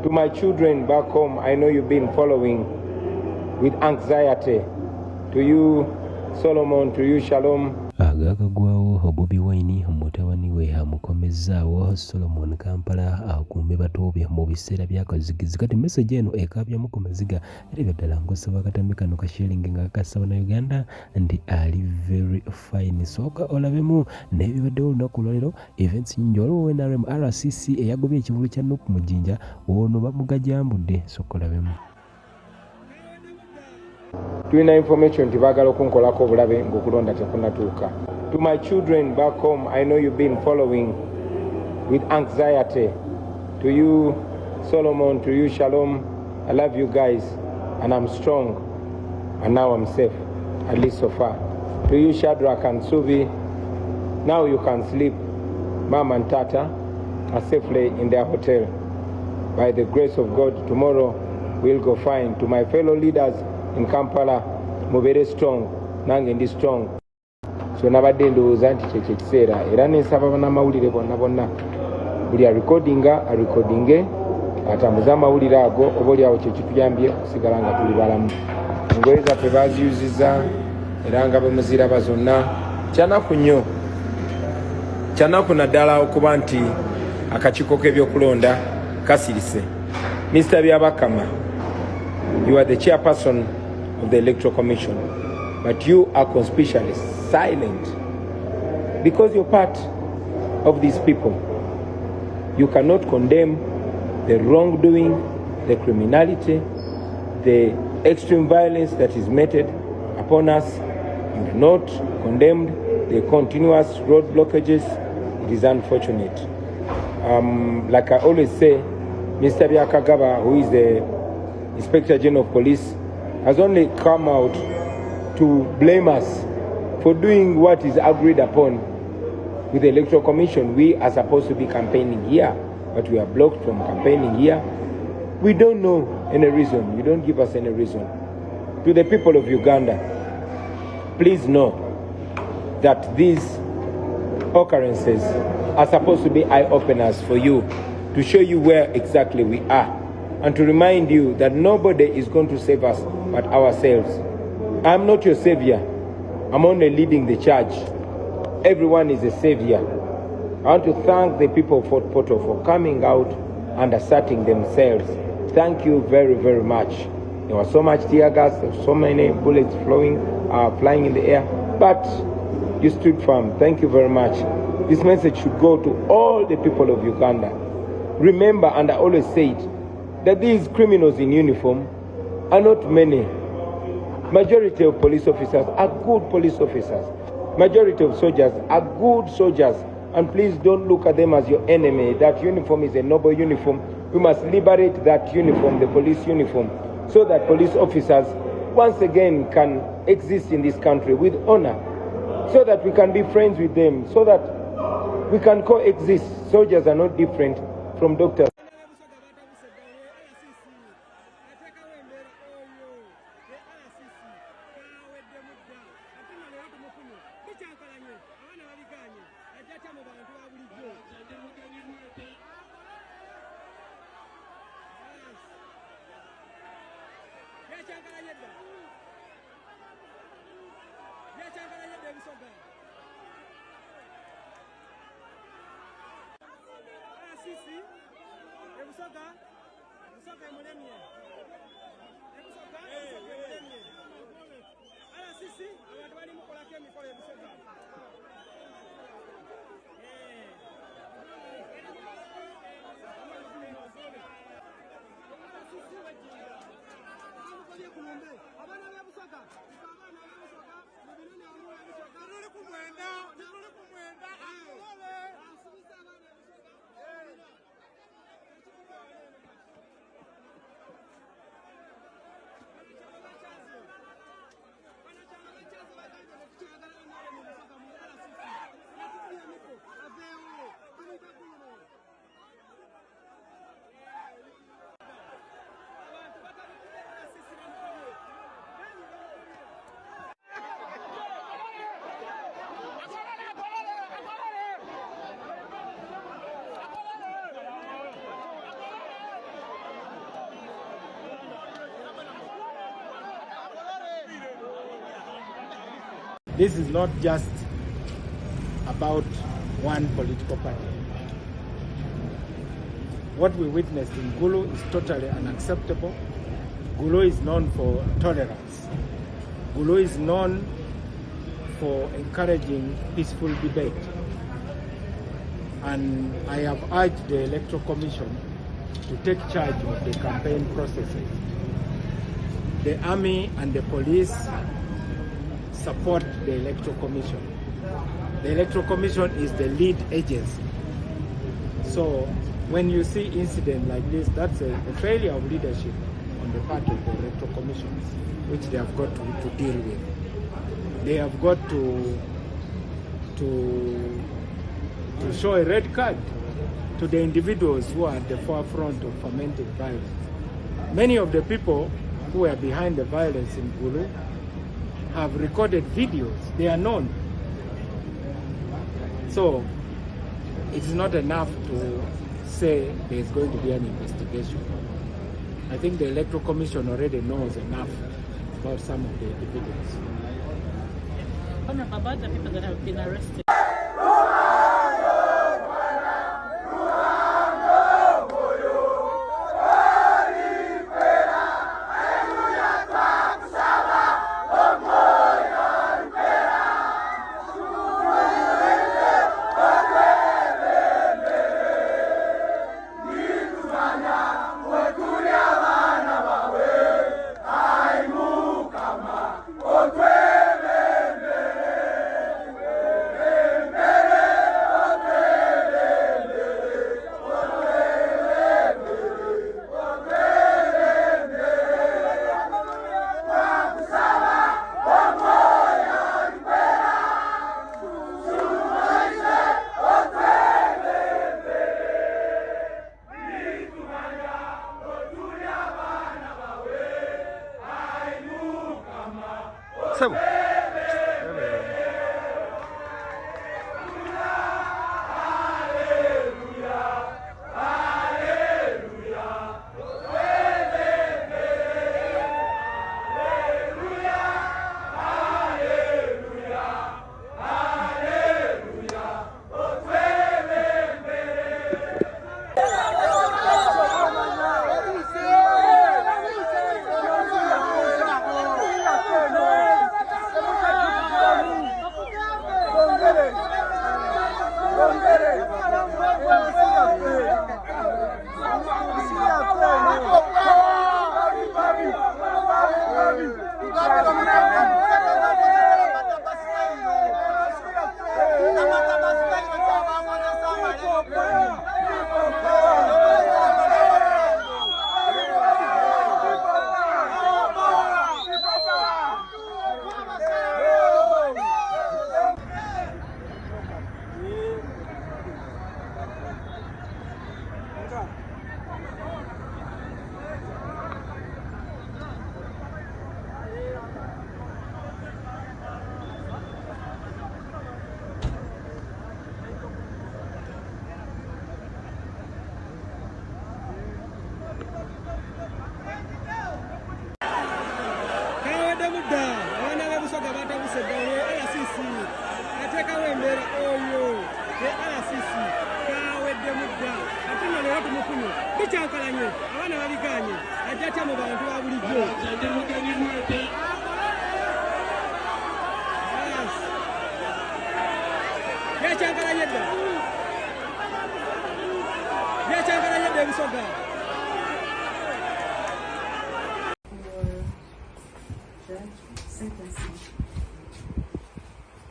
To my children back home, I know you've been following with anxiety. To you, Solomon, to you, Shalom. Agakagwawo Bobi Wine mutabani we amukomezzaawo Solomon Kampala akumbe batobye mu biseera by'akazigizi kati message eno ekabyamu ku maziga era ddala ngosaba katambi kano ka sharing nga kasaba na Uganda ndi ali very fine soka olabemu n'ebibaddewo olunaku lwalero events nyingi waliwo NRM RCC eyagobye ekivulu kya Nuupu mu Jjinja ono bamugajambudde soka olabemu. Tulina information nti baagala okunkolako obulabe ng'okulonda tekunatuuka. To my children back home, I know you've been following with anxiety. To you, Solomon, to you, Shalom, I love you guys, and I'm strong, and now I'm safe, at least so far. To you, Shadrach and Subi, now you can sleep. Mom and Tata are safely in their hotel. By the grace of God, tomorrow we'll go fine. To my fellow leaders in Kampala, mubere strong, nange ndi strong. So nabadde ndowooza nti kyekyo ekiseera era nensaba bannamawulire bonna buli arecordinge atambuze amawulire ago oba oliawo kyekituyambye okusigala nga tuli balamu. Engoye zaffe baziyuziza era nga bwe muziraba zonna kyanaku naddala okuba nti akakiiko k'ebyokulonda kasirise. Mr. Byabakama, you are the chairperson of the Electoral Commission, but you are conspicuously silent because you're part of these people. You cannot condemn the wrongdoing, the criminality, the extreme violence that is meted upon us. You've not condemned the continuous road blockages. It is unfortunate. Like I always say, Mr. Byakagaba, who is the Inspector General of Police, has only come out to blame us for doing what is agreed upon with the Electoral Commission. We are supposed to be campaigning here, but we are blocked from campaigning here. We don't know any reason. You don't give us any reason. To the people of Uganda, please know that these occurrences are supposed to be eye-openers for you, to show you where exactly we are, and to remind you that nobody is going to save us but ourselves. I'm not your savior. I'm only leading the charge. Everyone is a savior. I want to thank the people of Fort Portal for coming out and asserting themselves. Thank you very, very much. There was so much tear gas, there were so many bullets flying in the air, but you stood firm. Thank you very much. This message should go to all the people of Uganda. Remember, and I always say it, that these criminals in uniform are not many. Majority of police officers are good police officers. Majority of soldiers are good soldiers. And please don't look at them as your enemy. That uniform is a noble uniform. We must liberate that uniform, the police uniform, so that police officers once again can exist in this country with honor, so that we can be friends with them, so that we can coexist. Soldiers are not different from doctors. This is not just about one political party. What we witnessed in Gulu is totally unacceptable. Gulu is known for tolerance. Gulu is known for encouraging peaceful debate. And I have urged the Electoral Commission to take charge of the campaign processes. The army and the police support the Electoral Commission. The Electoral Commission is the lead agency. So when you see incident like this, that's a failure of leadership on the part of the Electoral Commission, which they have got to deal with. They have got to show a red card to the individuals who are at the forefront of fomenting violence. Many of the people who are behind the violence in Gulu have recorded videos. They are known. So it is not enough to say there is going to be an investigation. I think the Electoral Commission already knows enough about some of the individuals. About the people that have been arrested.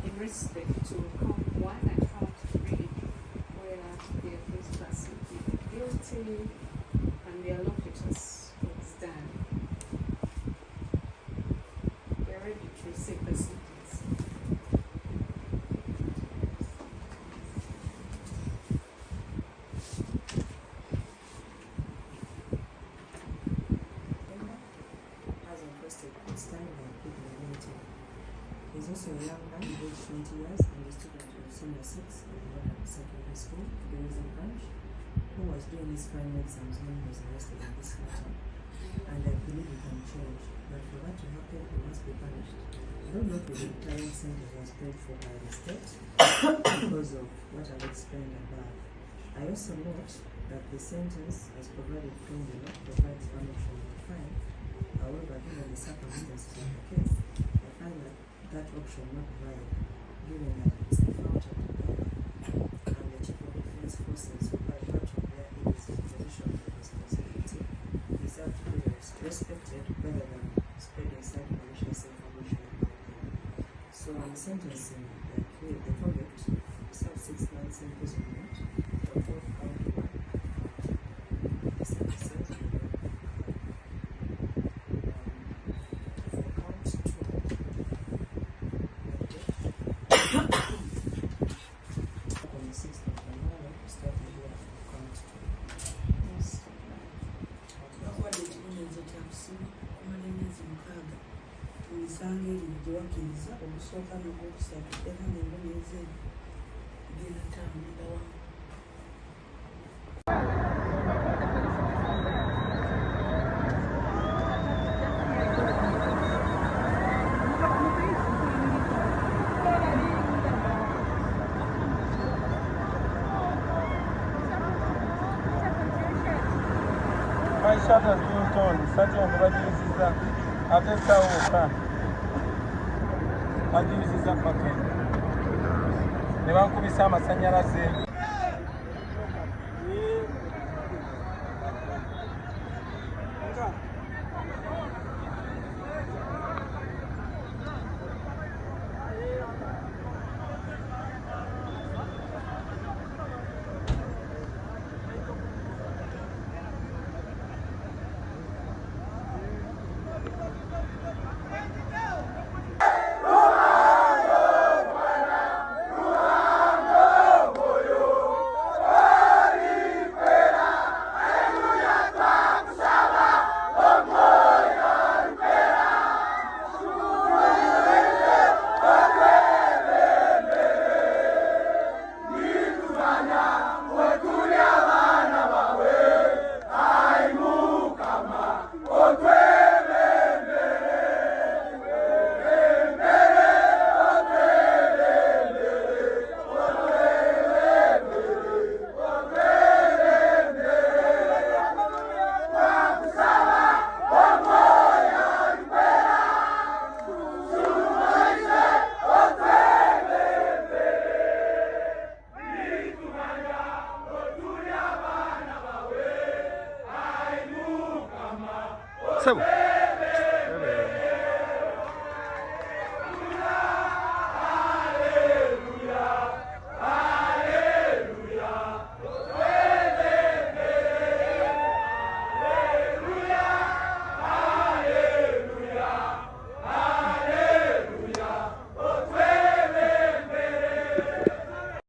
In respect to count 1 and count 3, where they are first person guilty and their locators was done. They are ready to receive the sentence. He's also a young man, aged 20 years, and a student of senior 6 at the Obulamu Secondary School, the Reason Branch, who was doing his final exams when he was arrested in this matter. And I believe he can change, but for that to happen, he must be punished. I don't know if the entire sentence was paid for by the state because of what I've explained above. I also note that the sentence, as provided from the law, provides one option of fine. However, given the circumstances of the case, I find that option not viable, given that it's the founder of the law and the chief of defense forces, who by virtue of their position of responsibility, deserve to be respected rather than spreading side malicious information about them. So on the sentencing, the convict served 6 months imprisonment for both count 1 and the sentences for count 2. On the 6th of January, started here for count 2. Yes. Bakuwadde ekibonerezo kya kusiba okumala emyezi 6 mu misango ebiri gye wakkiriza ogusooka n'ogwokusatu era ng'embonyerezo ebyo bigenda tambulira wamu. Shut up, you don't. Such a bad after Sawa. What is this? Never could be some Sanyara. Sawa.